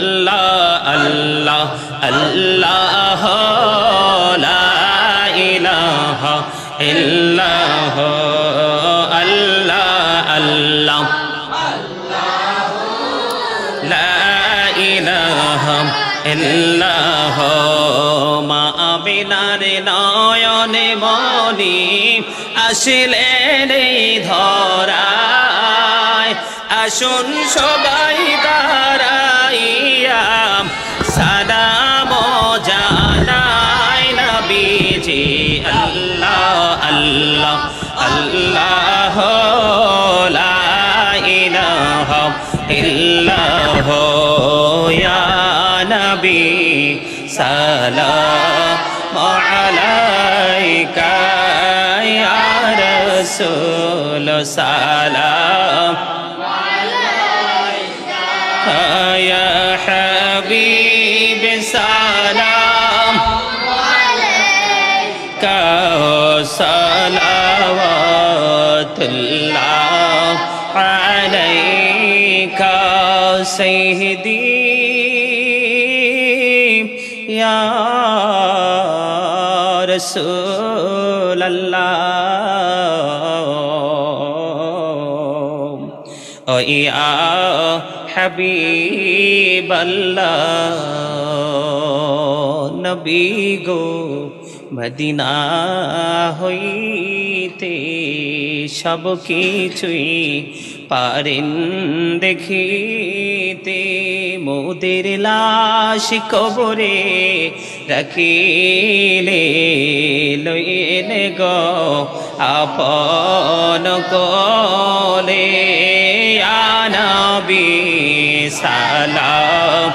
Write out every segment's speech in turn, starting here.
अल्लाह अल्लाह अल्लाह ला इलाहा इल्लल्लाह अल्लाह अल्लाह ला इलाहा इल्लल्लाह মা আমিনার নয়নে মনি আসলেন এই ধরায় আসুন সবাই দাঁড়াইয়া সালাম জানাই নবীজি আল্লাহ আল্লাহ আল্লাহ লা ইলাহা ইল্লাল্লাহ ইয়া নবী সালাম আলাইকা ইয়া রাসূল সালাম আলাইকা ইয়া হাবিব সালাম আলাইকা সালাওয়াতুল্লাহ আলাইকা সাইয়্যিদি या रसूल अल्लाह ओ या हबीब अल्लाह नबी गो मदीना হইতে সব কিছুই পারেন দেখিতে মোদের লাশ কবরে রাখিলে লইন গো আপন কোলে ইয়া নবী সালাম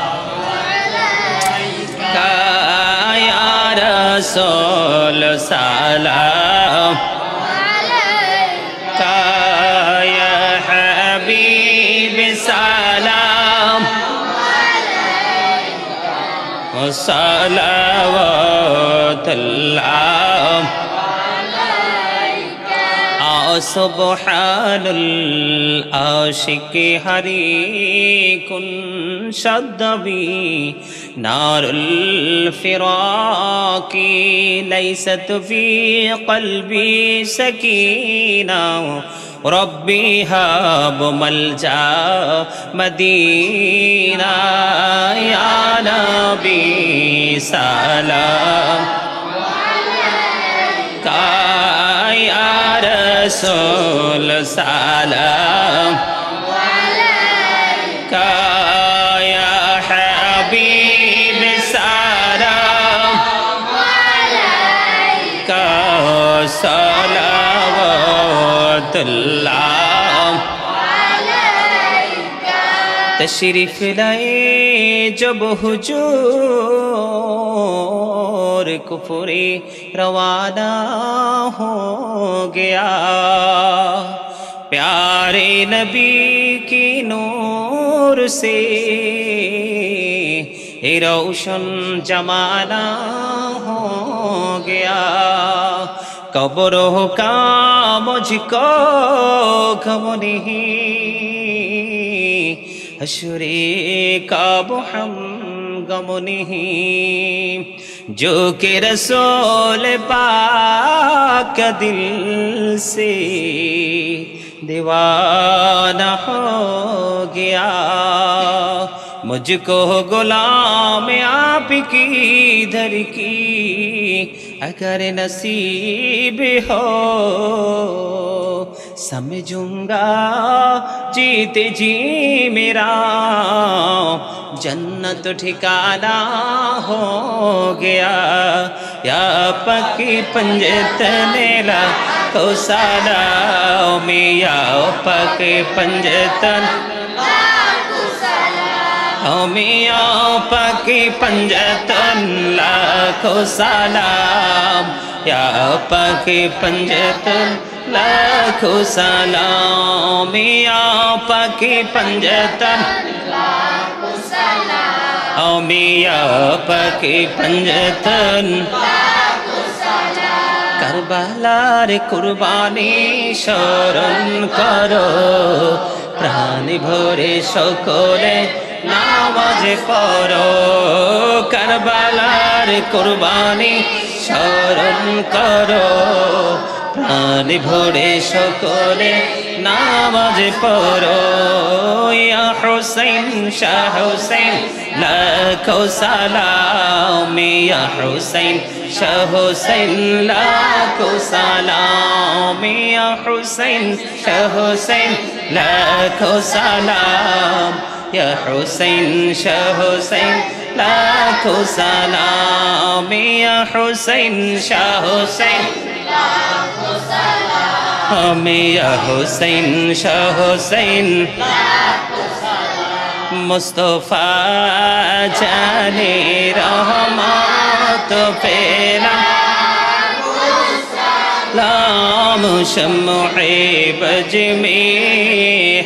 আলাইকা ইয়া রাসূল সালাম আলাইকা ইয়া হাবিব সালাম আলাইকা সালাওয়াতুল্লাহ আলাইকা সুবহানাল আশিক হরি কুন শাদ্দাবি নারুল ফিরাকি লাইসাত ফি কলবি সাকিনা ربي هاب ملجا مدينة يا نبي سلام عليك يا رسول سلام عليك يا حبيب سلام عليك सलावतुल्लाह अलैका तशरीफ लाए जब हुजूर कुफरे रवाना हो गया प्यारे नबी की नूर से रोशन जमाना हो गया कब्रों का मुझको गम नहीं हश्रे का हम गम नहीं जो कि रसूल पाक दिल से दीवाना हो गया मुझको गुलाम आप की दर की अगर नसीब हो समझूंगा जीते जी मेरा जन्नत ठिकाना हो गया या पक्की पंजतने ला तो सलाम या पक्की पंजतन मिया पकी पंजतन लाखों सलाम या पकी पंजतन लाखों सलाम मिया पकी पंजतन लाखों सलाम मिया पकी पंजतन लाखों सलाम करबलार कुर्बानी शरण करो प्राण भरे सकले নামাজ পড়ো কারবালার কুরবানি স্মরণ করো প্রাণ ভরে সকলে নামাজ পড়ো ইয়া হুসাইন শাহ হুসাইন লাখো সালাম ইয়া হুসাইন শাহ হুসাইন লাখো সালাম ইয়া হুসাইন শাহ হুসাইন লাখো সালাম ইয়া হুসাইন শাহ হুসাইন লাখো সালাম ইয়া হুসাইন শাহ হুসাইন মিয়া হুসাইন শাহ হুসাইন মুস্তফা জানে রহমত পেলাম শমঈ বজ মে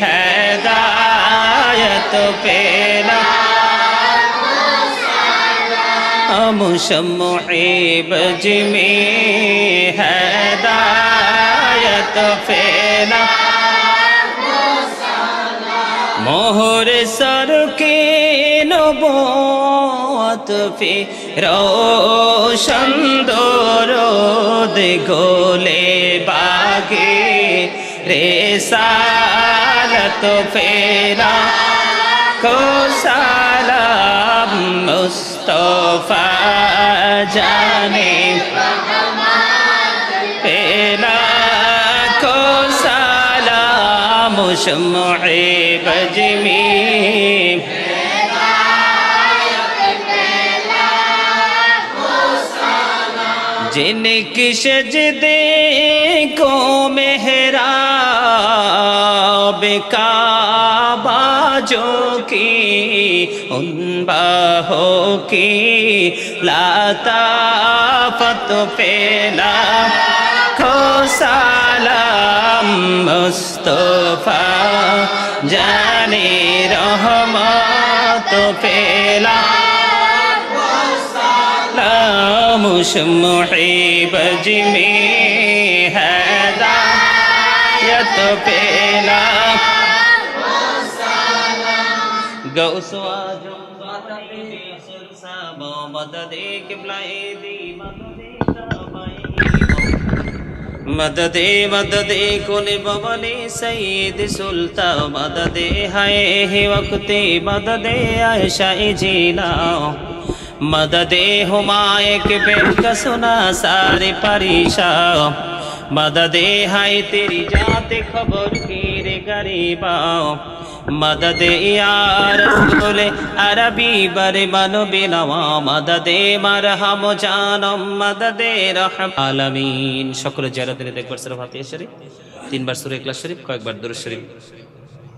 হেদায়ত পেলাম শমঈ বজ মে হেদায়ত পেলাম মোহর সর के नबूवत पे रोशन दरूद गोले बागे रिसालत फेरा को सलाम मुस्तफा जाने फेरा को सलाम शमঈ बज में जिनकी सजदे को मेहराब काबा जो की उन बाहों की लाताफत पेला खो सलाम मुस्तफा जाने रहमत पेला शमঈ बज में हिदायत पेला गौस आजम मददे क़िबला-ए दी मददे मददे कुल बवले सईद सुल्ता मददे है वक्ते मददे आयशा जीला मददे हुमाए के बेका सुना सारे परीशा मददे हाय तेरी जाते खबर की रे गरीबा मददे यार बोले अरबी बरे बनो बिनवा मददे मरहम जानम मददे रहम आलमीन। সকলে যারা দিনে একবার সূরা ফাতিহা শরীফ, 3 বার সূরা ইখলাস শরীফ, কয়েকবার দুরূদ শরীফ।